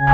जी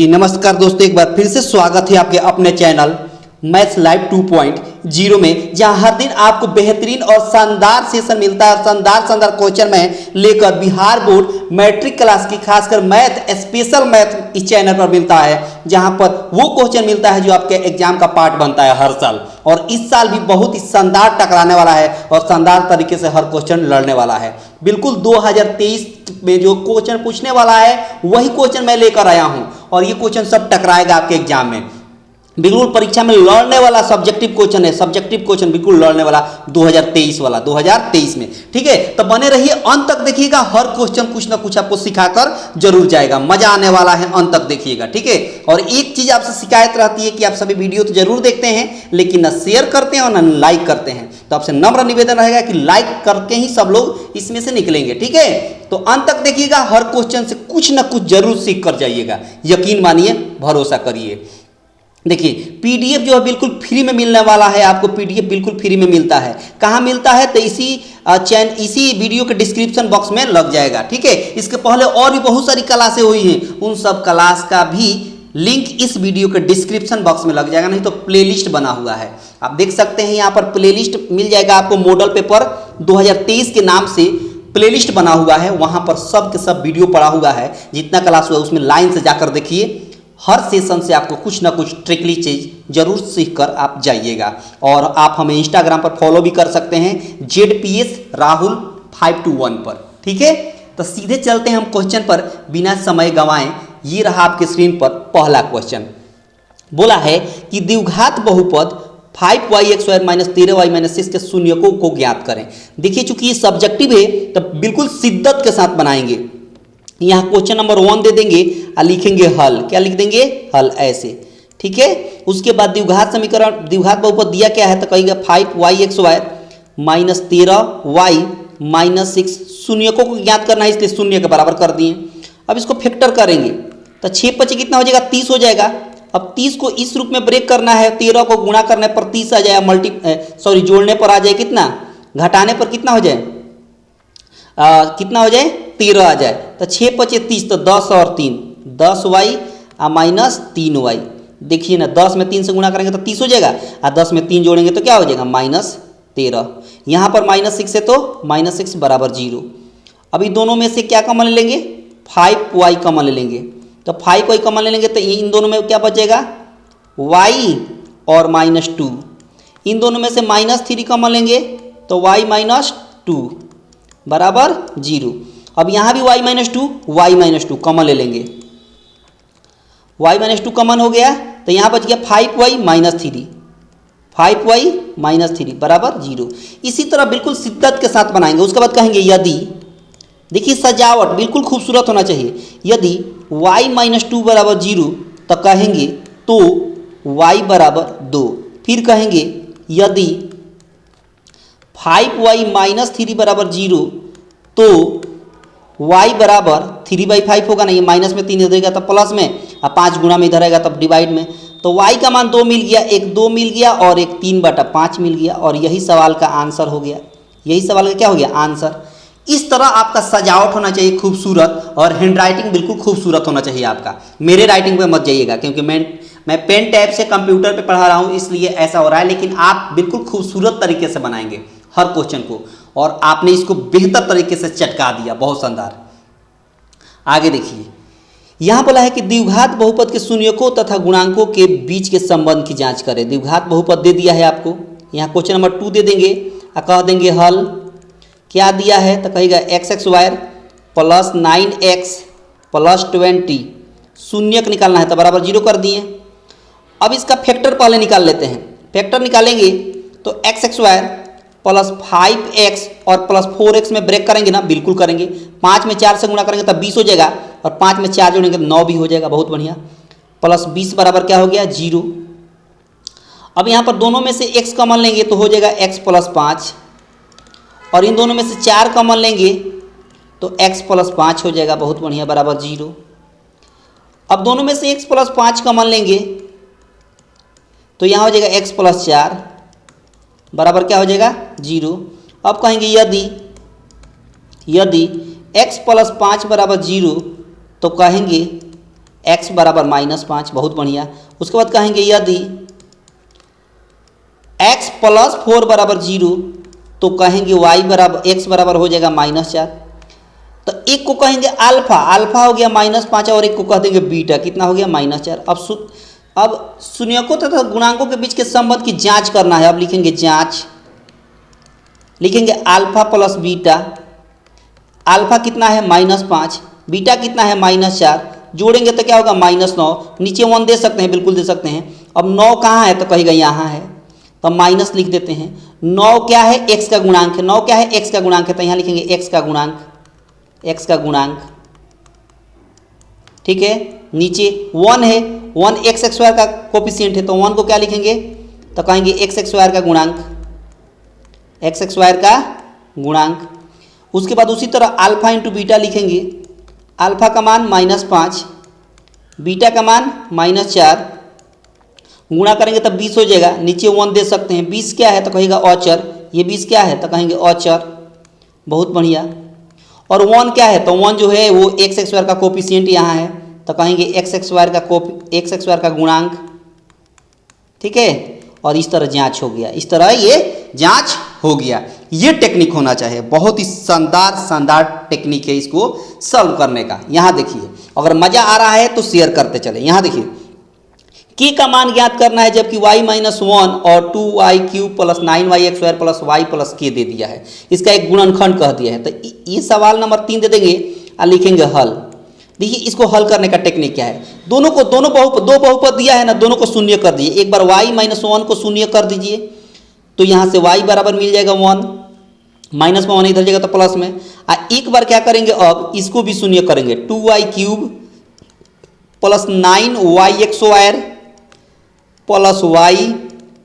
नमस्कार दोस्तों, एक बार फिर से स्वागत है आपके अपने चैनल मैथ्स लाइव 2.0 में, जहां हर दिन आपको बेहतरीन और शानदार सेशन मिलता है और शानदार क्वेश्चन में लेकर बिहार बोर्ड मैट्रिक क्लास की खासकर मैथ स्पेशल मैथ इस चैनल पर मिलता है, जहां पर वो क्वेश्चन मिलता है जो आपके एग्जाम का पार्ट बनता है हर साल। और इस साल भी बहुत ही शानदार टकराने वाला है और शानदार तरीके से हर क्वेश्चन लड़ने वाला है। बिल्कुल 2023 में जो क्वेश्चन पूछने वाला है वही क्वेश्चन मैं लेकर आया हूं और ये क्वेश्चन सब टकराएगा आपके एग्जाम में। बिल्कुल परीक्षा में लड़ने वाला सब्जेक्टिव क्वेश्चन है, सब्जेक्टिव क्वेश्चन बिल्कुल लड़ने वाला 2023 वाला 2023 में। ठीक है, तो बने रहिए, अंत तक देखिएगा, हर क्वेश्चन कुछ ना कुछ आपको सिखाकर जरूर जाएगा, मजा आने वाला है, अंत तक देखिएगा। ठीक है, और एक चीज आपसे शिकायत रहती है कि आप सभी वीडियो तो जरूर देखते हैं लेकिन ना शेयर करते हैं और ना लाइक करते हैं, तो आपसे नम्र निवेदन रहेगा कि लाइक करके ही सब लोग इसमें से निकलेंगे। ठीक है, तो अंत तक देखिएगा, हर क्वेश्चन से कुछ ना कुछ जरूर सीख कर जाइएगा, यकीन मानिए, भरोसा करिए। देखिए पीडीएफ जो है बिल्कुल फ्री में मिलने वाला है आपको, पीडीएफ बिल्कुल फ्री में मिलता है। कहाँ मिलता है तो इसी वीडियो के डिस्क्रिप्शन बॉक्स में लग जाएगा। ठीक है, इसके पहले और भी बहुत सारी क्लासें हुई हैं, उन सब क्लास का भी लिंक इस वीडियो के डिस्क्रिप्शन बॉक्स में लग जाएगा, नहीं तो प्लेलिस्ट बना हुआ है, आप देख सकते हैं, यहाँ पर प्लेलिस्ट मिल जाएगा आपको। मॉडल पेपर 2023 के नाम से प्लेलिस्ट बना हुआ है, वहाँ पर सब के सब वीडियो पड़ा हुआ है, जितना क्लास हुआ उसमें लाइन से जाकर देखिए। हर सेशन से आपको कुछ ना कुछ ट्रिकली चीज जरूर सीख कर आप जाइएगा। और आप हमें इंस्टाग्राम पर फॉलो भी कर सकते हैं, ZPS राहुल 521 पर। ठीक है, तो सीधे चलते हैं हम क्वेश्चन पर बिना समय गंवाएं। ये रहा आपके स्क्रीन पर पहला क्वेश्चन। बोला है कि द्विघात बहुपद 5y(x² - 13y - 6) के शून्यकों को ज्ञात करें। देखिए चूंकि ये सब्जेक्टिव है तो बिल्कुल शिद्दत के साथ बनाएंगे। यहाँ क्वेश्चन नंबर 1 दे देंगे और लिखेंगे हल। क्या लिख देंगे? हल, ऐसे। ठीक है, उसके बाद द्विघात समीकरण, द्विघात बहुपद दिया क्या है तो कहेगा 5y(x² - 13y - 6) शून्यकों को ज्ञात करना है, इसलिए शून्य के बराबर कर दिए। अब इसको फैक्टर करेंगे तो 6 × 5 कितना हो जाएगा? 30 हो जाएगा। अब 30 को इस रूप में ब्रेक करना है, 13 को गुणा करने पर 30 आ जाए, जोड़ने पर आ जाए कितना, घटाने पर कितना हो जाए, कितना हो जाए, 13 आ जाए। तो 6 × 5 = 30, तो 10 और 3 10y - 3y। देखिए ना, 10 में 3 से गुणा करेंगे तो 30 हो जाएगा और 10 में 3 जोड़ेंगे तो क्या हो जाएगा, -13। यहाँ पर -6 है तो -6 = 0। अभी दोनों में से क्या कॉमन ले लेंगे? 5y कॉमन ले लेंगे। तो 5y कॉमन ले लेंगे तो इन दोनों में क्या बचेगा, y और -2। इन दोनों में से -3 कॉमन लेंगे तो y - 2 बराबर 0। अब यहाँ भी y - 2 कॉमन ले लेंगे, y - 2 कॉमन हो गया तो यहाँ बच गया 5y - 3, 5y - 3 बराबर 0। इसी तरह बिल्कुल शिद्दत के साथ बनाएंगे। उसके बाद कहेंगे यदि, देखिए सजावट बिल्कुल खूबसूरत होना चाहिए, यदि y - 2 = 0 तो कहेंगे तो y = 2। फिर कहेंगे यदि 5y - 3 = 0 तो y = 3/5 होगा ना, ये माइनस में 3 देगा तो प्लस में, और 5 गुणा में इधर आएगा तब डिवाइड में। तो y का मान 2 मिल गया, एक 2 मिल गया और एक 3/5 मिल गया, और यही सवाल का आंसर हो गया। यही सवाल का क्या हो गया, आंसर। इस तरह आपका सजावट होना चाहिए खूबसूरत, और हैंड राइटिंग बिल्कुल खूबसूरत होना चाहिए आपका। मेरे राइटिंग पे मत जाइएगा क्योंकि मैं पेन टैब से कंप्यूटर पे पढ़ा रहा हूँ, इसलिए ऐसा हो रहा है, लेकिन आप बिल्कुल खूबसूरत तरीके से बनाएंगे हर क्वेश्चन को, और आपने इसको बेहतर तरीके से चटका दिया, बहुत शानदार। आगे देखिए, यहाँ बोला है कि द्विघात बहुपद के शून्यकों तथा गुणांकों के बीच के संबंध की जांच करें। द्विघात बहुपद दे दिया है आपको, यहाँ क्वेश्चन नंबर 2 दे देंगे और कह देंगे हल। क्या दिया है तो कहेगा x² + 9x + 20, शून्यक निकालना है तो बराबर 0 कर दिए। अब इसका फैक्टर पहले निकाल लेते हैं। फैक्टर निकालेंगे तो x² + 5x और +4x में ब्रेक करेंगे ना, बिल्कुल करेंगे। 5 में 4 से गुणा करेंगे तब 20 हो जाएगा, और 5 में 4 जोड़ेंगे तो 9 भी हो जाएगा, बहुत बढ़िया। +20 बराबर क्या हो गया, 0। अब यहाँ पर दोनों में से x कॉमन लेंगे तो हो जाएगा x + 5, और इन दोनों में से 4 कॉमन लेंगे तो x + 5 हो जाएगा, बहुत बढ़िया, बराबर 0। अब दोनों में से x + 5 कॉमन लेंगे तो यहाँ हो जाएगा x प्लस 4 बराबर क्या हो जाएगा 0। अब कहेंगे यदि x प्लस 5 बराबर 0 तो कहेंगे x बराबर -5। बहुत बढ़िया। उसके बाद कहेंगे यदि x प्लस 4 बराबर 0 तो कहेंगे y बराबर x बराबर हो जाएगा -4। तो एक को कहेंगे अल्फा हो गया -5 और एक को कह देंगे बीटा, कितना हो गया -4। अब शून्यकों तथा गुणांकों के बीच के संबंध की जांच करना है। अब लिखेंगे जांच, लिखेंगे अल्फा प्लस बीटा। अल्फा कितना है -5, बीटा कितना है -4, जोड़ेंगे तो क्या होगा -9। नीचे 1 दे सकते हैं, बिल्कुल दे सकते हैं। अब 9 कहाँ है तो कहेगा यहाँ है, तो माइनस लिख देते हैं। 9 क्या है x का गुणांक है, 9 क्या है x का गुणांक है, तो यहाँ लिखेंगे x का गुणांक। ठीक है, नीचे 1 है, 1 एक्स स्क्वायर का कोफिशिएंट है, तो 1 को क्या लिखेंगे तो कहेंगे एक्स स्क्वायर का गुणांक। उसके बाद उसी तरह अल्फा इंटू बीटा लिखेंगे। अल्फा का मान -5, बीटा का मान -4, गुणा करेंगे तब 20 हो जाएगा। नीचे 1 दे सकते हैं। 20 क्या है तो कहेगा अचर, ये 20 क्या है तो कहेंगे अचर। बहुत बढ़िया। और 1 क्या है तो 1 जो है वो एक्स स्क्वायर का कोफिशिएंट यहाँ है, तो कहेंगे एक्स स्क्वायर का गुणांक। ठीक है, और इस तरह जांच हो गया, इस तरह ये जांच हो गया। ये टेक्निक होना चाहिए, बहुत ही शानदार टेक्निक है इसको सॉल्व करने का। यहाँ देखिए, अगर मजा आ रहा है तो शेयर करते चले। यहाँ देखिए, k का मान ज्ञात करना है, जबकि y -1 और 2y³ plus 9y² plus y plus k दे दिया है। इसका एक गुणनखंड कह दिया है। तो ये सवाल नंबर 3 दे देंगे और लिखेंगे हल। देखिए इसको हल करने का टेक्निक क्या है। दो बहुपद दिया है ना, दोनों को शून्य कर दीजिए। एक बार y -1 को शून्य कर दीजिए तो यहाँ से y बराबर मिल जाएगा 1, माइनस में 1 इधर जाएगा तो प्लस में। एक बार क्या करेंगे, अब इसको भी शून्य करेंगे। 2y³ plus 9y² plus y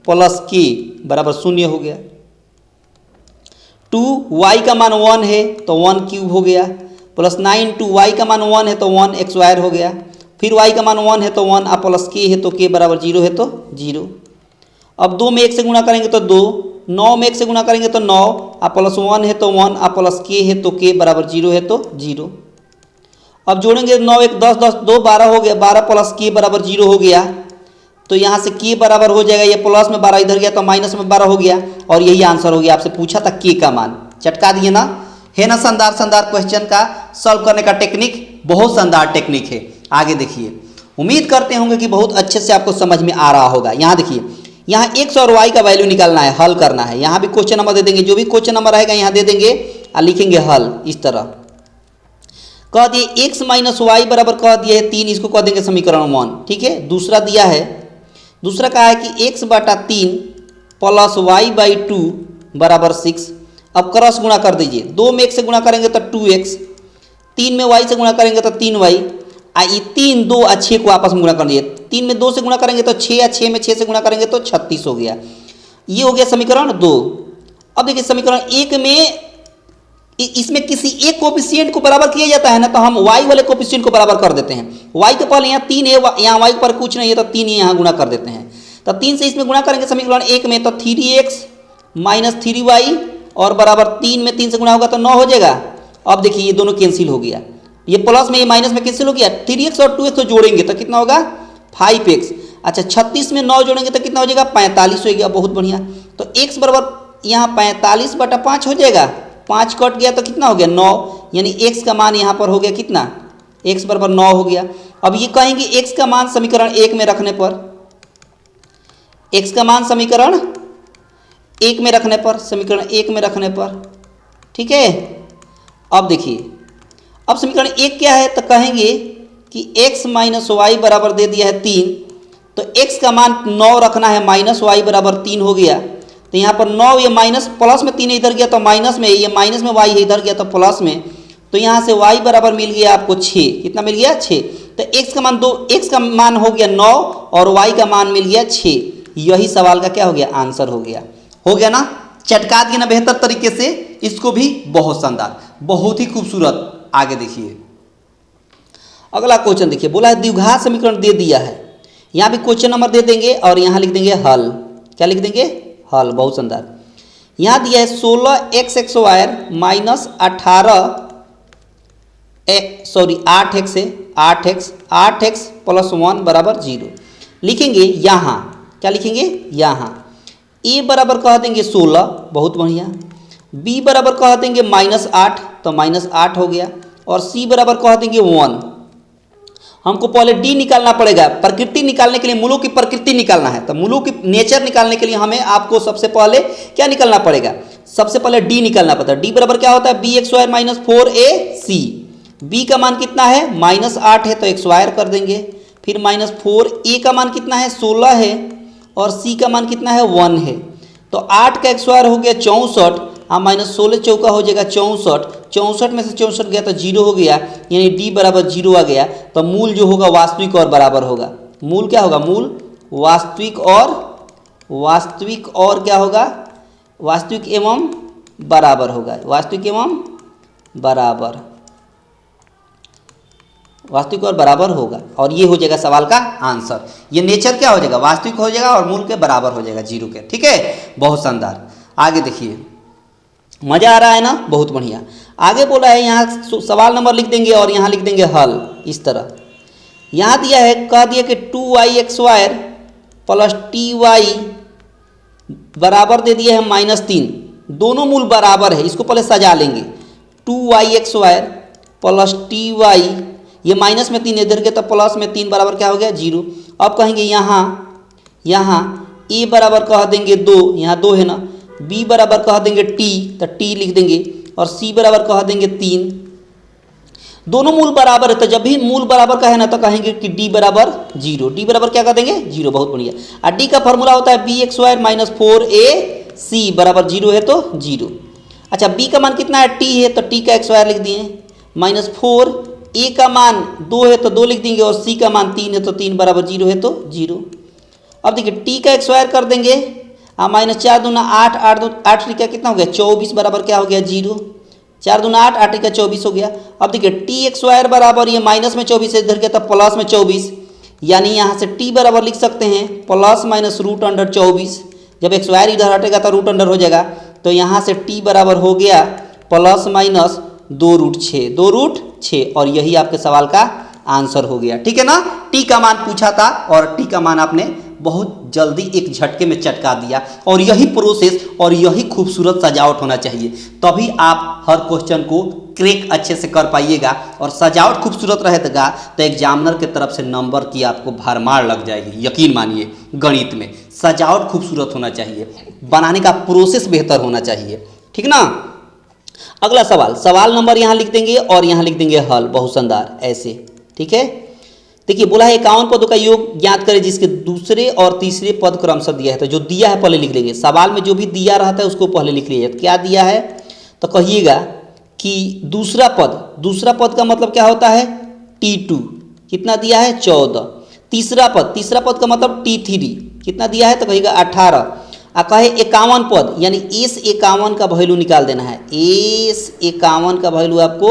plus k बराबर 0 हो गया। 2y का मान 1 है तो 1³ हो गया, प्लस 9 2y का मान 1 है तो 1x² हो गया। फिर y का मान 1 है तो 1 और प्लस k है तो k बराबर 0 है तो 0। अब 2 में 1 से गुणा करेंगे तो 2, 9 में 1 से गुणा करेंगे तो 9 और प्लस 1 है तो 1 और प्लस k है तो k बराबर 0 है तो 0। अब जोड़ेंगे 9 1 10 10 2 12 हो गया, 12 प्लस k बराबर 0 हो गया। तो यहाँ से k बराबर हो जाएगा, ये प्लस में 12 इधर गया तो माइनस में 12 हो गया, और यही आंसर हो गया। आपसे पूछा था k का मान, चटका दिए ना, है ना। शानदार क्वेश्चन का सॉल्व करने का टेक्निक, बहुत शानदार टेक्निक है। आगे देखिए, उम्मीद करते होंगे कि बहुत अच्छे से आपको समझ में आ रहा होगा। यहाँ देखिए, यहाँ x और y का वैल्यू निकालना है, हल करना है। यहाँ भी क्वेश्चन नंबर दे देंगे, जो भी क्वेश्चन नंबर रहेगा यहाँ दे देंगे और लिखेंगे हल। इस तरह कह दिए x -y बराबर कह दिए है 3, इसको कह देंगे समीकरण 1। ठीक है, दूसरा दिया है, दूसरा कहा है कि x/3 प्लस y/2 बराबर 6। अब क्रॉस गुणा कर दीजिए। 2 में 1 से गुणा करेंगे तो 2x, 3 में y से गुणा करेंगे तो 3y, ये 3 2 और 6 को आपस में गुणा कर दीजिए। 3 में 2 से गुणा करेंगे तो 6, या 6 में 6 से गुणा करेंगे तो 36 हो गया। ये हो गया समीकरण 2। अब देखिए समीकरण 1 में इसमें किसी एक कोफिशिएंट को बराबर किया जाता है ना, तो हम y वाले कोफिशिएंट को बराबर कर देते हैं। y के पहले यहाँ 3 है, यहाँ y पर कुछ नहीं है तो 3 ही यहाँ गुणा कर देते हैं। तो 3 से इसमें गुणा करेंगे समीकरण 1 में तो 3x माइनस 3y और बराबर 3 में 3 से गुणा होगा तो 9 हो जाएगा। अब देखिए ये दोनों कैंसिल हो गया, ये प्लस में ये माइनस में कैंसिल हो गया। 3x और 2x तो जोड़ेंगे तो कितना होगा 5x। अच्छा 36 में 9 जोड़ेंगे तो कितना हो जाएगा 45 हो गया। बहुत बढ़िया। तो x बराबर यहाँ 45/5 हो जाएगा। 5 कट गया तो कितना हो गया 9, यानी x का मान यहाँ पर हो गया कितना, x बराबर 9 हो गया। अब ये कहेंगे x का मान समीकरण 1 में रखने पर, x का मान समीकरण 1 में रखने पर, समीकरण 1 में रखने पर, ठीक है। अब देखिए, अब समीकरण 1 क्या है तो कहेंगे कि x माइनस वाई बराबर दे दिया है 3, तो x का मान 9 रखना है, माइनस वाई बराबर 3 हो गया। तो यहाँ पर 9 ये माइनस प्लस में 3 इधर गया तो माइनस में, ये माइनस में y इधर गया तो प्लस में, तो यहाँ से y बराबर मिल गया आपको 6। कितना मिल गया 6। तो x का मान x का मान हो गया 9 और y का मान मिल गया 6। यही सवाल का क्या हो गया आंसर हो गया ना। चटका दिया ना बेहतर तरीके से, इसको भी बहुत शानदार, बहुत ही खूबसूरत। आगे देखिए अगला क्वेश्चन देखिए, बोला है द्विघात समीकरण दे दिया है, यहाँ भी क्वेश्चन नंबर दे देंगे और यहाँ लिख देंगे हल। क्या लिख देंगे? हल। बहुत शानदार। यहाँ दिया है 16x स्क्वायर माइनस 8x है 8x प्लस 1 बराबर 0। लिखेंगे यहाँ, क्या लिखेंगे? यहाँ a बराबर कह देंगे 16, बहुत बढ़िया। b बराबर कह देंगे -8, तो -8 हो गया। और c बराबर कह देंगे 1। हमको पहले d निकालना पड़ेगा। प्रकृति निकालने के लिए मूलों की प्रकृति निकालना है, तो मूलों की नेचर निकालने के लिए हमें आपको सबसे पहले क्या निकालना पड़ेगा? सबसे पहले d निकालना पड़ता है। d बराबर क्या होता है? bx square minus 4ac। b का मान कितना है? -8 है, तो एक स्क्वायर कर देंगे। फिर -4a का मान कितना है? 16 है। और c का मान कितना है? 1 है। तो 8 का स्क्वायर हो गया 64, -16 चौका हो जाएगा 64। 64 में से 64 गया तो 0 हो गया, यानी d बराबर 0 आ गया। तो मूल जो होगा वास्तविक और बराबर होगा। मूल क्या होगा? मूल वास्तविक और क्या होगा? वास्तविक एवं बराबर होगा। वास्तविक एवं बराबर, वास्तविक और बराबर होगा। और ये हो जाएगा सवाल का आंसर। ये नेचर क्या हो जाएगा? वास्तविक हो जाएगा और मूल के बराबर हो जाएगा 0 के। ठीक है, बहुत शानदार। आगे देखिए, मजा आ रहा है ना? बहुत बढ़िया। आगे बोला है यहाँ सवाल नंबर लिख देंगे और यहाँ लिख देंगे हल। इस तरह यहाँ दिया है, कह दिया कि 2y स्क्वायर प्लस ty बराबर दे दिया है -3। दोनों मूल बराबर है, इसको पहले सजा लेंगे। 2y स्क्वायर प्लस ty, ये माइनस में 3 इधर के, तो प्लस में 3 बराबर क्या हो गया? 0। अब कहेंगे यहाँ a बराबर कह देंगे 2, यहाँ 2 है ना। b बराबर कह देंगे t, तो t लिख देंगे। और c बराबर कह देंगे 3। दोनों मूल बराबर है, तो जब भी मूल बराबर का है ना तो कहेंगे कि d बराबर 0। d बराबर क्या कर देंगे? 0। बहुत बढ़िया। और d का फॉर्मूला होता है bx स्क्वायर माइनस 4ac बराबर 0 है तो 0। अच्छा, b का मान कितना है? t है, तो t का स्क्वायर लिख दिए। -4, a का मान 2 है तो 2 लिख देंगे। और c का मान 3 है तो 3 बराबर 0 है तो 0। अब देखिए t का स्क्वायर कर देंगे। -4 दूना 8, 8 का कितना हो गया? 24 बराबर क्या हो गया? 0। 4 दूना 8, 8 का 24 हो गया। अब देखिए t स्क्वायर बराबर, ये माइनस में 24 इधर गया तो प्लस में 24, यानी यहाँ से t बराबर लिख सकते हैं प्लस माइनस रूट अंडर 24। जब स्क्वायर इधर हटेगा तो रूट अंडर हो जाएगा, तो यहाँ से t बराबर हो गया प्लस माइनस 2√6। और यही आपके सवाल का आंसर हो गया। ठीक है ना? t का मान पूछा था और t का मान आपने बहुत जल्दी एक झटके में चटका दिया। और यही प्रोसेस और यही खूबसूरत सजावट होना चाहिए, तभी आप हर क्वेश्चन को क्रैक अच्छे से कर पाइएगा। और सजावट खूबसूरत रहेगा तो एग्जामिनर के तरफ से नंबर की आपको भरमार लग जाएगी। यकीन मानिए, गणित में सजावट खूबसूरत होना चाहिए, बनाने का प्रोसेस बेहतर होना चाहिए। ठीक ना? अगला सवाल नंबर यहाँ लिख देंगे और यहाँ लिख देंगे हल। बहुत शानदार, ऐसे। ठीक है, देखिए बोला है 51 पदों का योग ज्ञात करें जिसके दूसरे और तीसरे पद क्रमशः दिया है। तो जो दिया है पहले लिख लेंगे। सवाल में जो भी दिया रहता है उसको पहले लिख लीजिए। क्या दिया है तो कहिएगा कि दूसरा पद का मतलब क्या होता है? T2। कितना दिया है? 14। तीसरा पद का मतलब T3। कितना दिया है? तो कहिएगा 18। कहे 51 पद, यानी एस 51 का वैल्यू निकाल देना है। एस 51 का वैल्यू आपको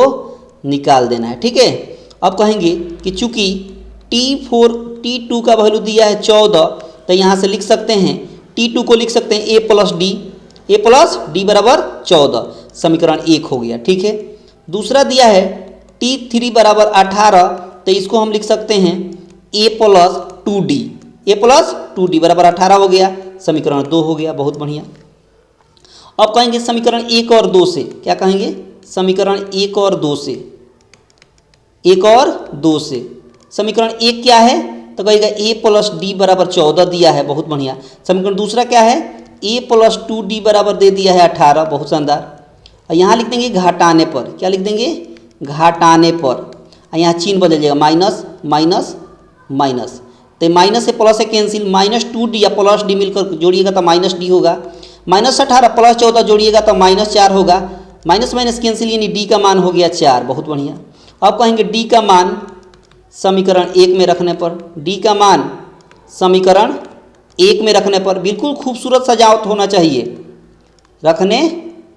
निकाल देना है। ठीक है, अब कहेंगे कि चूंकि T2 का वैल्यू दिया है 14, तो यहाँ से लिख सकते हैं T2 को लिख सकते हैं a प्लस डी बराबर 14। समीकरण 1 हो गया। ठीक है, दूसरा दिया है T3 बराबर 18, तो इसको हम लिख सकते हैं a प्लस 2d बराबर 18 हो गया। समीकरण 2 हो गया। बहुत बढ़िया। अब कहेंगे समीकरण 1 और 2 से। क्या कहेंगे? समीकरण 1 और 2 से। समीकरण 1 क्या है तो कहेगा a प्लस डी बराबर 14 दिया है। बहुत बढ़िया। समीकरण दूसरा क्या है? a प्लस 2d बराबर दे दिया है 18। बहुत शानदार। और यहाँ लिख देंगे घटाने पर। क्या लिख देंगे? घटाने पर। यहाँ चिन्ह बदल जाएगा, माइनस। तो माइनस से प्लस से कैंसिल, -2d या प्लस डी मिलकर जोड़िएगा तो -d होगा। -18 प्लस 14 जोड़िएगा तो -4 होगा। माइनस कैंसिल, यानी d का मान हो गया 4। बहुत बढ़िया। अब कहेंगे d का मान समीकरण 1 में रखने पर, बिल्कुल खूबसूरत सजावट होना चाहिए रखने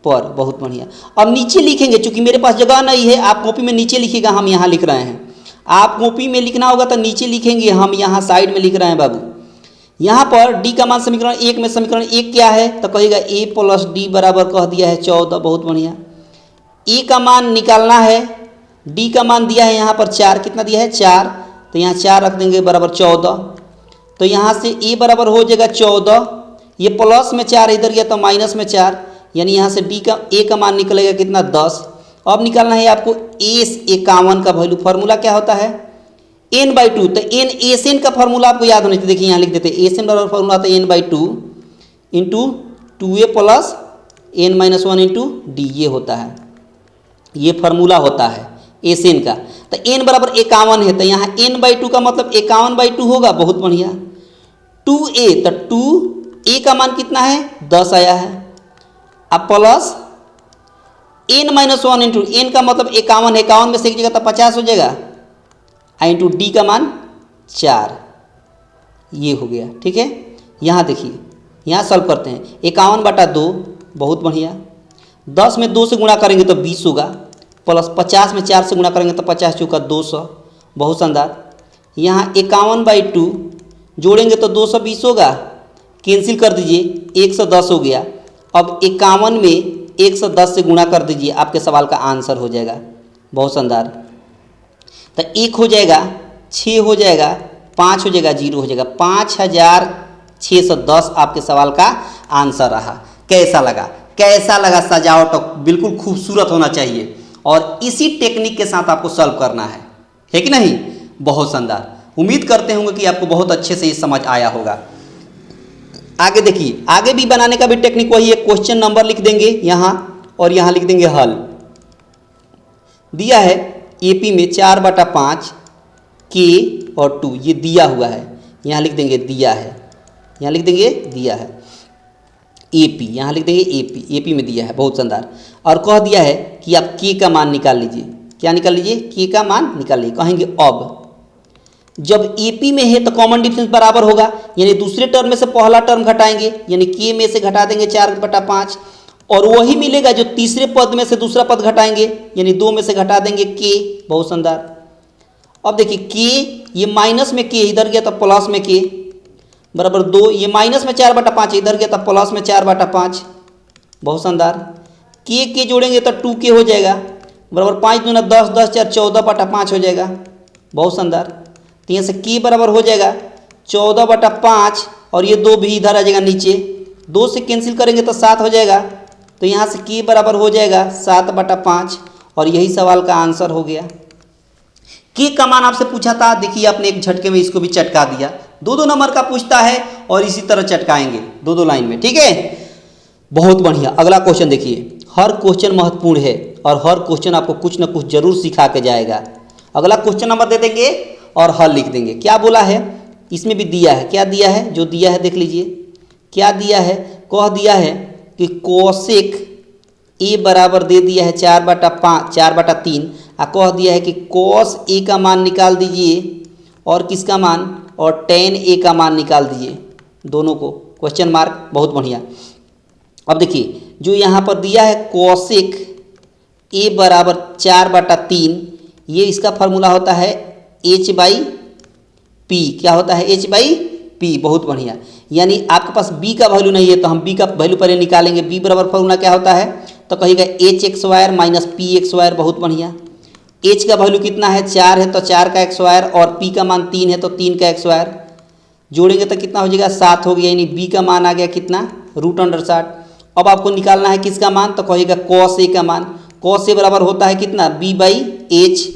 पर। बहुत बढ़िया। अब नीचे लिखेंगे, चूंकि मेरे पास जगह नहीं है, आप कॉपी में नीचे लिखिएगा, हम यहाँ लिख रहे हैं। आप कॉपी में लिखना होगा तो नीचे लिखेंगे, हम यहाँ साइड में लिख रहे हैं बाबू। यहाँ पर डी का मान समीकरण 1 में समीकरण 1 क्या है तो कहेगा a प्लस डी बराबर कह दिया है 14। बहुत बढ़िया। ए का मान निकालना है, डी का मान दिया है यहाँ पर 4, कितना दिया है 4, तो यहाँ 4 रख देंगे बराबर 14। तो यहाँ से a बराबर हो जाएगा 14, ये प्लस में 4 इधर गया तो माइनस में 4, यानी यहाँ से a का मान निकलेगा कितना 10। अब निकालना है आपको A51 का वैल्यू। फार्मूला क्या होता है n/2, तो n Sn का फार्मूला आपको याद होना चाहिए। देखिए यहाँ लिख देते हैं Sn बराबर फार्मूला आता है n/2 into 2a plus n-1 into D, ये होता है, ये फार्मूला होता है Sn का। तो n बराबर 51 है, तो यहाँ n/2 का मतलब 51/2 होगा। बहुत बढ़िया। 2a, तो 2a का मान कितना है 10 आया है, अब प्लस n-1 इंटू n का मतलब 51 है, 51 में से एक जगह तो 50 हो जाएगा, इंटू डी का मान 4, ये हो गया। ठीक है, यहाँ देखिए, यहाँ सॉल्व करते हैं। 51/2, बहुत बढ़िया। 10 में 2 से गुणा करेंगे तो 20 होगा, प्लस 50 में 4 से गुणा करेंगे तो 50 चौका 200, बहुत शानदार। यहाँ 51/2 जोड़ेंगे तो 220 होगा, कैंसिल कर दीजिए 110 हो गया। अब 51 में 110 से गुणा कर दीजिए, आपके सवाल का आंसर हो जाएगा। बहुत शानदार। तो 1 हो जाएगा, 6 हो जाएगा, 5 हो जाएगा, 0 हो जाएगा। 5610 आपके सवाल का आंसर रहा। कैसा लगा, कैसा लगा? सजावट बिल्कुल खूबसूरत होना चाहिए और इसी टेक्निक के साथ आपको सॉल्व करना है कि नहीं? बहुत शानदार। उम्मीद करते होंगे कि आपको बहुत अच्छे से ये समझ आया होगा। आगे देखिए, आगे भी बनाने का भी टेक्निक वही है। क्वेश्चन नंबर लिख देंगे यहाँ और यहाँ लिख देंगे हल। दिया है एपी में 4/5 के और 2, ये दिया हुआ है, यहाँ लिख देंगे दिया है, यहाँ लिख देंगे दिया है। एपी यहाँ लिख देंगे एपी, एपी में दिया है। बहुत शानदार। और कह दिया है कि आप के का मान निकाल लीजिए। क्या निकाल लीजिए? के का मान निकाल लीजिए। कहेंगे अब जब एपी में है तो कॉमन डिफरेंस बराबर होगा, यानी दूसरे टर्म में से पहला टर्म घटाएंगे, यानी के में से घटा देंगे 4/5, और वही मिलेगा जो तीसरे पद में से दूसरा पद घटाएंगे, यानी 2 में से घटा देंगे के। बहुत शानदार। अब देखिए के, ये माइनस में के इधर गया तो प्लस में के बराबर 2, ये माइनस में 4/5 इधर गया तो प्लस में 4/5। बहुत शानदार। के जोड़ेंगे तो 2k हो जाएगा बराबर 5 दूना 10, 10 4 14/5 हो जाएगा। बहुत शानदार। तो यहाँ से के बराबर हो जाएगा 14/5 और ये 2 भी इधर आ जाएगा नीचे, 2 से कैंसिल करेंगे तो 7 हो जाएगा। तो यहाँ से के बराबर हो जाएगा 7/5 और यही सवाल का आंसर हो गया। के का मान आपसे पूछा था, देखिए आपने एक झटके में इसको भी चटका दिया। 2-2 नंबर का पूछता है और इसी तरह चटकाएंगे 2-2 लाइन में। ठीक है, बहुत बढ़िया। अगला क्वेश्चन देखिए। हर क्वेश्चन महत्वपूर्ण है और हर क्वेश्चन आपको कुछ ना कुछ जरूर सिखा के जाएगा। अगला क्वेश्चन नंबर दे देंगे और हल लिख देंगे। क्या बोला है? इसमें भी दिया है। क्या दिया है? जो दिया है देख लीजिए। क्या दिया है? कह दिया है कि कोसेक ए बराबर दे दिया है 4/3 और कह दिया है कि कोस ए का मान निकाल दीजिए और किसका मान, और टेन ए का मान निकाल दीजिए, दोनों को क्वेश्चन मार्क। बहुत बढ़िया। अब देखिए जो यहाँ पर दिया है कोसेक ए बराबर 4/3, ये इसका फार्मूला होता है h/p। क्या होता है? h/p। बहुत बढ़िया। यानी आपके पास b का वैल्यू नहीं है तो हम b का वैल्यू पहले निकालेंगे। b बराबर फार्मूला क्या होता है तो कहिएगा hx² माइनस px²। बहुत बढ़िया। h का वैल्यू कितना है? 4 है तो 4 का x² और p का मान 3 है तो 3 का x²। जोड़ेंगे तो कितना हो जाएगा? 7 हो गया। यानी b का मान आ गया कितना? √60। अब आपको निकालना है किसका मान तो कहिएगा cos a का मान। cos a बराबर होता है कितना? b/h।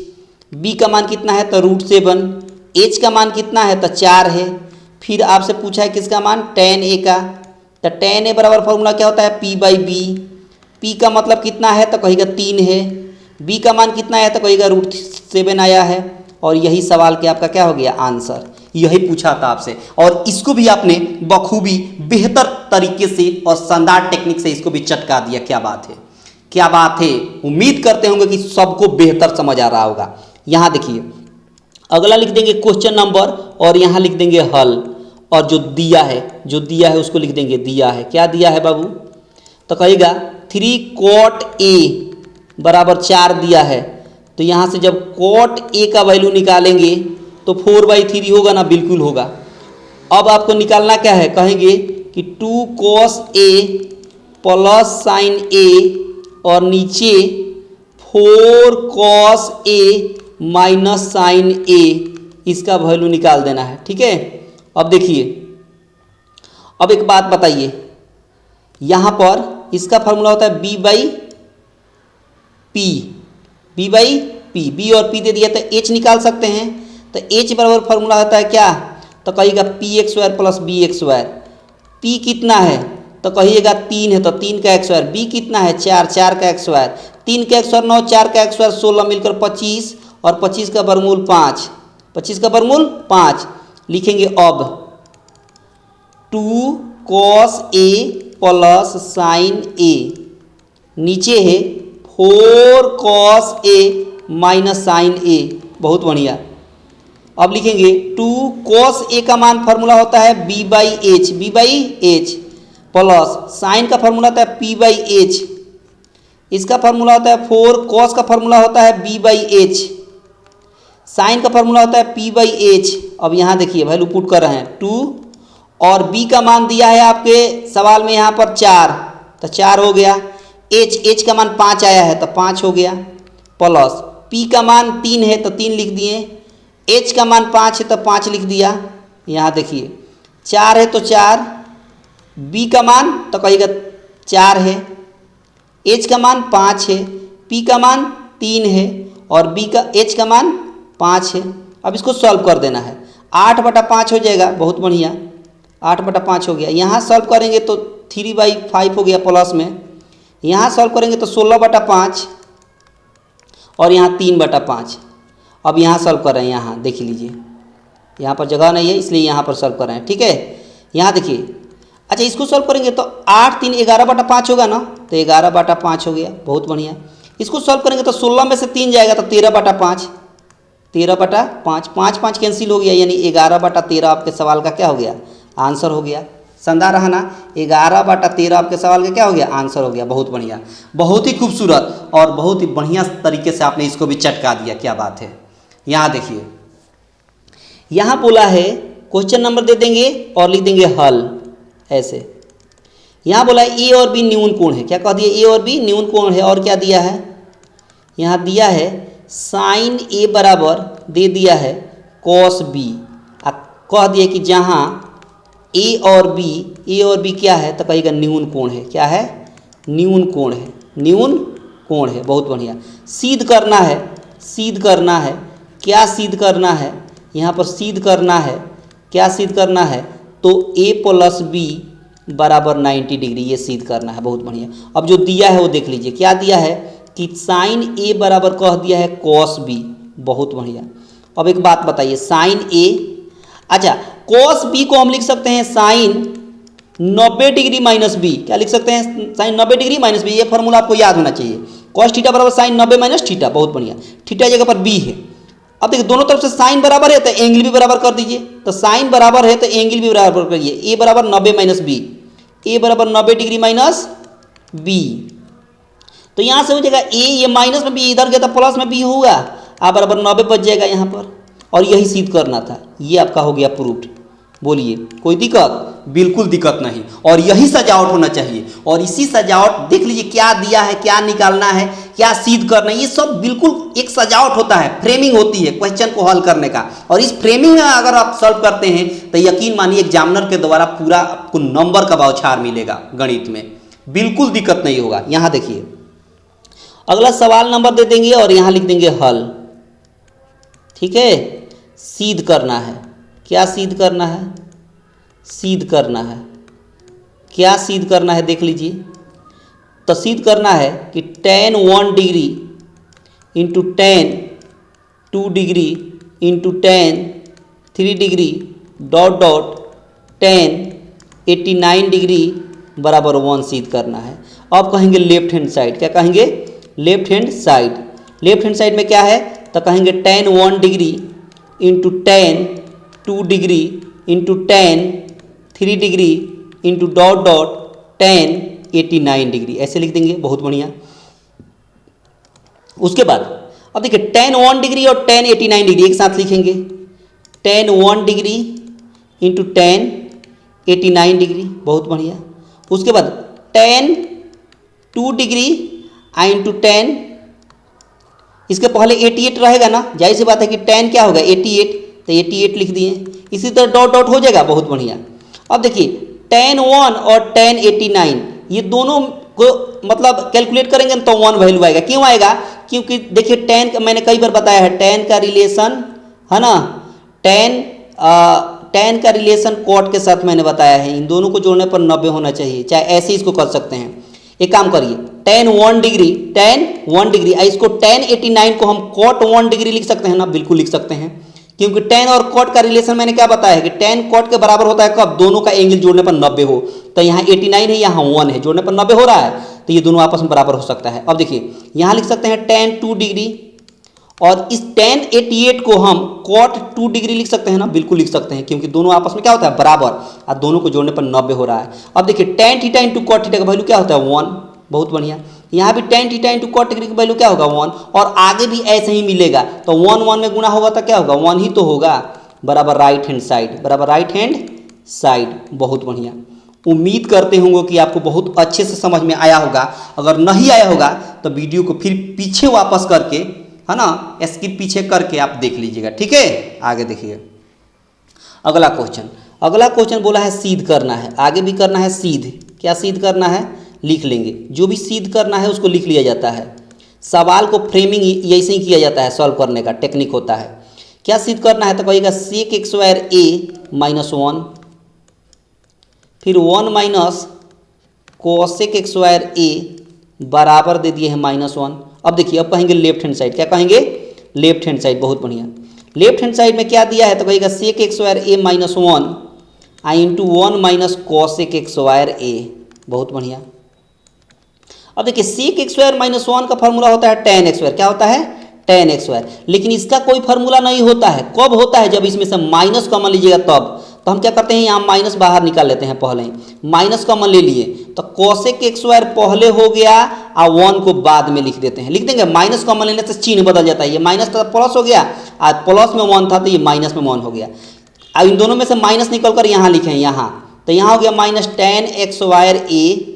b का मान कितना है तो √7। h का मान कितना है तो 4 है। फिर आपसे पूछा है किसका मान? tan a का। तो tan a बराबर फॉर्मूला क्या होता है? p/b। p का मतलब कितना है तो कहिएगा 3 है। b का मान कितना है तो कहिएगा √7 आया है। और यही सवाल के आपका क्या हो गया? आंसर। यही पूछा था आपसे और इसको भी आपने बखूबी बेहतर तरीके से और शानदार टेक्निक से इसको भी चटका दिया। क्या बात है, क्या बात है। उम्मीद करते होंगे कि सबको बेहतर समझ आ रहा होगा। यहाँ देखिए अगला लिख देंगे क्वेश्चन नंबर और यहाँ लिख देंगे हल, और जो दिया है उसको लिख देंगे दिया है। क्या दिया है बाबू तो कहेगा 3 cot a बराबर 4 दिया है तो यहाँ से जब कॉट ए का वैल्यू निकालेंगे तो 4/3 होगा ना, बिल्कुल होगा। अब आपको निकालना क्या है, कहेंगे कि 2 cos A plus sine A और नीचे 4 cos A minus sine A, इसका वैल्यू निकाल देना है। ठीक है, अब देखिए, अब एक बात बताइए, यहाँ पर इसका फॉर्मूला होता है B/P, B/P, B और P दे दिया तो H निकाल सकते हैं। तो H बराबर फॉर्मूला होता है क्या, तो कहिएगा px² प्लस bx²। P कितना है तो कहिएगा 3 है तो 3 का x², B कितना है 4, 4 का x², 3 का x² 9, 4 का x² 16 मिलकर 25 और 25 का वर्गमूल 5, 25 का वर्गमूल 5 लिखेंगे। अब 2 cos A plus sine A, नीचे है 4 cos A minus sine A, बहुत बढ़िया। अब लिखेंगे 2 cos A का मान फार्मूला होता है B/H, B/H प्लस साइन का फार्मूला होता है P/H, इसका फार्मूला होता है 4 cos का फार्मूला होता है B/H, साइन का फार्मूला होता है P/H। अब यहाँ देखिए वैल्यू पुट कर रहे हैं 2 और B का मान दिया है आपके सवाल में यहाँ पर 4, तो 4 हो गया। H का मान 5 आया है तो 5 हो गया, प्लस P का मान 3 है तो 3 लिख दिए, H का मान 5 है तो 5 लिख दिया। यहाँ देखिए 4 है तो 4, B का मान तो कहिएगा 4 है, H का मान 5 है, P का मान 3 है और H का मान 5 है। अब इसको सॉल्व कर देना है, 8/5 हो जाएगा, बहुत बढ़िया, 8/5 हो गया। यहाँ सॉल्व करेंगे तो 3/5 हो गया प्लस में, यहाँ सॉल्व करेंगे तो 16/5 और यहाँ 3/5। अब यहाँ सॉल्व कर रहे हैं, यहाँ देख लीजिए, यहाँ पर जगह नहीं है इसलिए यहाँ पर सॉल्व कर रहे हैं। ठीक है, यहाँ देखिए, अच्छा इसको सॉल्व करेंगे तो 8 3 11/5 होगा ना, तो 11/5 हो गया, बहुत बढ़िया। इसको सॉल्व करेंगे तो 16 में से 3 जाएगा तो 13/5, 13/5, 5 5 कैंसिल हो गया, यानी 11/13 आपके सवाल का क्या हो गया, आंसर हो गया। समझा रहा ना, 11/13 आपके सवाल का क्या हो गया, आंसर हो गया। बहुत बढ़िया, बहुत ही खूबसूरत और बहुत ही बढ़िया तरीके से आपने इसको भी चटका दिया, क्या बात है। यहाँ देखिए, यहाँ बोला है क्वेश्चन नंबर दे देंगे और लिख देंगे हल, ऐसे। यहाँ बोला है ए और बी न्यून कोण है, क्या कह दिया, ए और बी न्यून कोण है, और क्या दिया है, यहाँ दिया है साइन ए बराबर दे दिया है कॉस बी, कह दिया कि जहाँ ए और बी क्या है तो कहेगा न्यून कोण है, क्या है, न्यून कोण है, न्यून कोण है, बहुत बढ़िया। सिद्ध करना है, सिद्ध करना है, क्या सिद्ध करना है, यहाँ पर सिद्ध करना है, क्या सिद्ध करना है, तो a प्लस बी बराबर 90 डिग्री, ये सिद्ध करना है, बहुत बढ़िया। अब जो दिया है वो देख लीजिए, क्या दिया है कि साइन ए बराबर कह दिया है कॉस बी, बहुत बढ़िया। अब एक बात बताइए, साइन ए, अच्छा कॉस बी को हम लिख सकते हैं साइन 90 डिग्री माइनस बी, क्या लिख सकते हैं, साइन 90 डिग्री माइनस बी, ये फॉर्मूला आपको याद होना चाहिए। कॉस थीटा बराबर साइन 90 माइनस थीटा, बहुत बढ़िया, थीटा जगह पर बी है। अब देखिए दोनों तरफ से साइन बराबर है तो एंगल भी बराबर कर दीजिए, तो साइन बराबर है तो एंगल भी बराबर करिए, ए बराबर 90 माइनस बी, ए बराबर 90 डिग्री माइनस बी, तो यहाँ से हो जाएगा ए, ये माइनस में बी इधर गया तो प्लस में बी होगा, आ बराबर 90 बच जाएगा यहाँ पर, और यही सिद्ध करना था, ये आपका हो गया प्रूफ्ड। बोलिए कोई दिक्कत, बिल्कुल दिक्कत नहीं, और यही सजावट होना चाहिए। और इसी सजावट देख लीजिए क्या दिया है, क्या निकालना है, क्या सिद्ध करना है, ये सब बिल्कुल एक सजावट होता है, फ्रेमिंग होती है क्वेश्चन को हल करने का। और इस फ्रेमिंग में अगर आप सॉल्व करते हैं तो यकीन मानिए एग्जामिनर के द्वारा पूरा आपको नंबर का बौछार मिलेगा गणित में, बिल्कुल दिक्कत नहीं होगा। यहाँ देखिए अगला सवाल नंबर दे देंगे और यहाँ लिख देंगे हल, ठीक है। सिद्ध करना है, क्या सिद्ध करना है, सिद्ध करना है, क्या सिद्ध करना है देख लीजिए, तो सिद्ध करना है कि tan 1 degree into tan 2 degree into tan 3 degree dot dot tan 89 degree बराबर 1 सिद्ध करना है। अब कहेंगे लेफ्ट हैंड साइड, क्या कहेंगे, left hand side. Left hand side में क्या है तो कहेंगे tan 1 degree into tan 2 degree into tan 3 degree into dot dot tan 89 degree, ऐसे लिख देंगे, बहुत बढ़िया। उसके बाद अब देखिए tan 1 डिग्री और tan 89 डिग्री एक साथ लिखेंगे, tan 1 degree into tan 89 degree, बहुत बढ़िया। उसके बाद tan 2 डिग्री इंटू tan, इसके पहले 88 रहेगा ना, जाहिर सी बात है कि tan क्या होगा 88, तो 88 लिख दिए। इसी तरह डॉट डॉट हो जाएगा, बहुत बढ़िया। अब देखिए tan 1 और tan 89 ये दोनों को मतलब कैलकुलेट करेंगे तो 1 वैल्यू आएगा। क्यों आएगा? क्योंकि देखिए tan का मैंने कई बार बताया है, tan का रिलेशन है ना, tan का रिलेशन cot के साथ मैंने बताया है, इन दोनों को जोड़ने पर 90 होना चाहिए। चाहे ऐसे इसको कर सकते हैं, एक काम करिए tan 1 डिग्री इसको tan 89 को हम cot 1 डिग्री लिख सकते हैं ना, बिल्कुल लिख सकते हैं, क्योंकि tan और cot का रिलेशन मैंने क्या बताया है कि tan cot के बराबर होता है कब? दोनों का एंगल जोड़ने पर 90 हो। तो यहाँ 89 है, यहाँ 1 है, जोड़ने पर 90 हो रहा है, तो ये दोनों आपस में बराबर हो सकता है। अब देखिए यहाँ लिख सकते हैं tan 2 डिग्री और इस tan 88 को हम cot 2 डिग्री लिख सकते हैं ना, बिल्कुल लिख सकते हैं, क्योंकि दोनों आपस में क्या होता है? बराबर, और दोनों को जोड़ने पर 90 हो रहा है। अब देखिए tan theta into cot theta का वैल्यू क्या होता है? 1, बहुत बढ़िया। यहाँ भी tan theta into cot theta का वैल्यू क्या होगा? 1, और आगे भी ऐसे ही मिलेगा, तो 1 1 में गुणा होगा तो क्या होगा? 1 ही तो होगा, बराबर राइट हैंड साइड, बराबर राइट हैंड साइड, बहुत बढ़िया। उम्मीद करते होंगे कि आपको बहुत अच्छे से समझ में आया होगा। अगर नहीं आया होगा तो वीडियो को फिर पीछे वापस करके, है ना, स्किप पीछे करके आप देख लीजिएगा, ठीक है। आगे देखिए अगला क्वेश्चन बोला है सीध करना है, आगे भी करना है सीध। क्या सीध करना है? लिख लेंगे, जो भी सीध करना है उसको लिख लिया जाता है। सवाल को फ्रेमिंग ऐसे ही किया जाता है, सॉल्व करने का टेक्निक होता है। क्या सीध करना है? तो कहिएगा sec x square a minus 1, फिर 1 माइनस कोसेक एक्स स्क्वायर ए बराबर दे दिए हैं -1। अब देखिए अब कहेंगे लेफ्ट हैंड साइड, क्या कहेंगे? लेफ्ट हैंड साइड, बहुत बढ़िया। लेफ्ट हैंड साइड में क्या दिया है? तो कहिएगा sec x square a minus 1 into 1 minus cosec x square a, बहुत बढ़िया। अब देखिए सेक एक्स स्क्वायर माइनस 1 का फॉर्मूला होता है tan एक्स स्क्वायर, क्या होता है? tan एक्स स्क्वायर, लेकिन इसका कोई फॉर्मूला नहीं होता है। कब होता है? जब इसमें से माइनस कॉमन लीजिएगा तब। तो हम क्या करते हैं, यहाँ माइनस बाहर निकाल लेते हैं, पहले ही माइनस कॉमन ले लिए, तो कोसेक एक्स स्क्वायर पहले हो गया और 1 को बाद में लिख देते हैं, लिख देंगे। माइनस कॉमन लेने से चिन्ह बदल जाता है, ये माइनस था प्लस हो गया, आज प्लस में 1 था तो ये माइनस में 1 हो गया। अब इन दोनों में से माइनस निकल कर यहाँ लिखे हैं, यहाँ तो यहाँ हो गया माइनस tan एक्स स्क्वायर ए।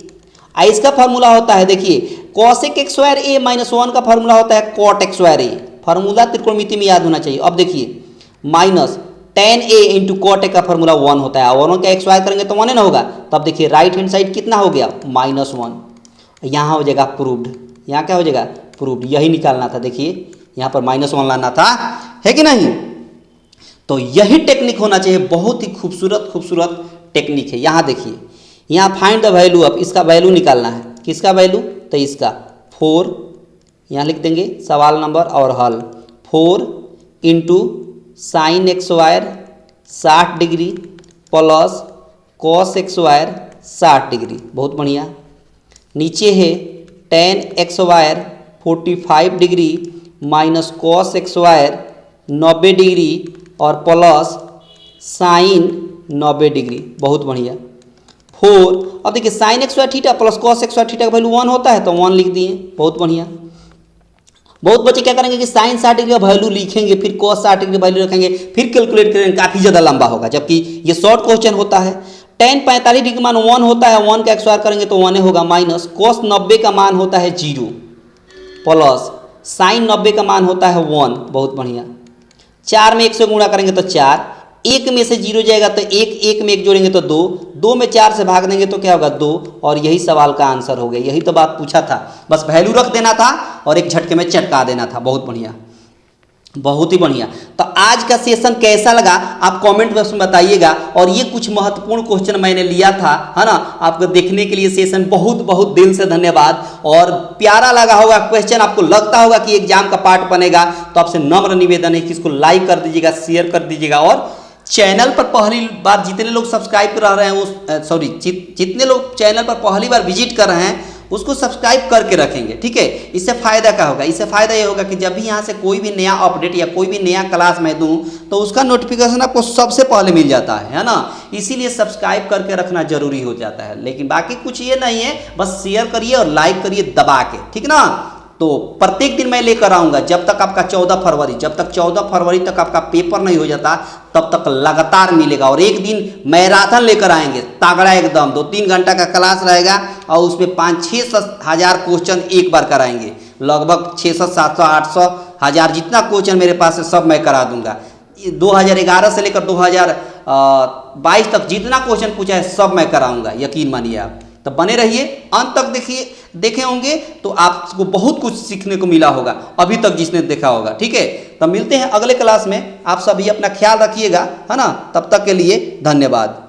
इसका फॉर्मूला होता है, देखिए cosec x square a minus 1 का फॉर्मूला होता है cot एक्स स्क्वायर ए। फॉर्मूला त्रिकोणमिति में याद होना चाहिए। अब देखिए minus tan a into cot a का फॉर्मूला 1 होता है, और 1 का एक्स वाई करेंगे तो 1 ही ना होगा। तब देखिए राइट हैंड साइड कितना हो गया? -1। यहाँ हो जाएगा प्रूव्ड, यहाँ क्या हो जाएगा? प्रूव्ड। यही निकालना था, देखिए यहाँ पर -1 लाना था, है कि नहीं? तो यही टेक्निक होना चाहिए, बहुत ही खूबसूरत टेक्निक है। यहाँ देखिए, यहाँ फाइंड द वैल्यू ऑफ, इसका वैल्यू निकालना है। किसका वैल्यू? तो इसका 4, यहाँ लिख देंगे सवाल नंबर और हल। 4 into sine x square 60 degree plus cos x square 60 degree, बहुत बढ़िया। नीचे है tan x square 45 degree minus cos x square 90 degree और प्लस साइन 90 डिग्री, बहुत बढ़िया। 4, अब देखिए sine x square theta plus cos x square theta का वैल्यू 1 होता है, तो 1 लिख दिए, बहुत बढ़िया। बहुत बच्चे क्या करेंगे कि साइन 60 डिग्री का वैल्यू लिखेंगे, फिर कॉस 60 डिग्री वैल्यू रखेंगे, फिर कैलकुलेट करेंगे, काफ़ी ज़्यादा लंबा होगा, जबकि ये शॉर्ट क्वेश्चन होता है। tan 45 डिग्री का मान 1 होता है, 1 का एक्स स्क्वायर करेंगे तो 1 होगा, माइनस कॉस 90 का मान होता है 0 प्लस साइन 90 का मान होता है 1, बहुत बढ़िया। 4 में 1 से गुणा करेंगे तो 4, 1 में से 0 जाएगा तो 1 में 1 जोड़ेंगे तो 2, 2 में 4 से भाग देंगे तो क्या होगा? 2, और यही सवाल का आंसर हो गया। यही तो बात पूछा था, बस वैल्यू रख देना था और एक झटके में चटका देना था। बहुत बढ़िया, बहुत ही बढ़िया। तो आज का सेशन कैसा लगा आप कमेंट बॉक्स में बताइएगा। और ये कुछ महत्वपूर्ण क्वेश्चन मैंने लिया था, है ना, आपको देखने के लिए सेशन बहुत दिल से धन्यवाद। और प्यारा लगा होगा क्वेश्चन, आपको लगता होगा कि एग्जाम का पार्ट बनेगा, तो आपसे नम्र निवेदन है कि इसको लाइक कर दीजिएगा, शेयर कर दीजिएगा, और चैनल पर पहली बार जितने लोग सब्सक्राइब कर रहे हैं जितने लोग चैनल पर पहली बार विजिट कर रहे हैं उसको सब्सक्राइब करके रखेंगे, ठीक है। इससे फ़ायदा क्या होगा? इससे फ़ायदा ये होगा कि जब भी यहाँ से कोई भी नया अपडेट या कोई भी नया क्लास मैं दूँ तो उसका नोटिफिकेशन आपको सबसे पहले मिल जाता है ना। इसीलिए सब्सक्राइब करके रखना जरूरी हो जाता है। लेकिन बाकी कुछ ये नहीं है, बस शेयर करिए और लाइक करिए दबा के, ठीक ना। तो प्रत्येक दिन मैं लेकर आऊँगा जब तक आपका 14 फरवरी तक आपका पेपर नहीं हो जाता, तब तक लगातार मिलेगा। और एक दिन मैराथन लेकर आएंगे तगड़ा एकदम, 2-3 घंटा का क्लास रहेगा और उसमें 5-6 हज़ार क्वेश्चन एक बार कराएंगे। लगभग 600, 700, 800, 1000 जितना क्वेश्चन मेरे पास है सब मैं करा दूंगा। 2011 से लेकर 2022 तक जितना क्वेश्चन पूछा है सब मैं कराऊंगा, यकीन मानिए आप। तो बने रहिए, अंत तक देखे होंगे तो आपको बहुत कुछ सीखने को मिला होगा अभी तक जिसने देखा होगा। ठीक है, तो मिलते हैं अगले क्लास में। आप सभी अपना ख्याल रखिएगा, है ना। तब तक के लिए धन्यवाद।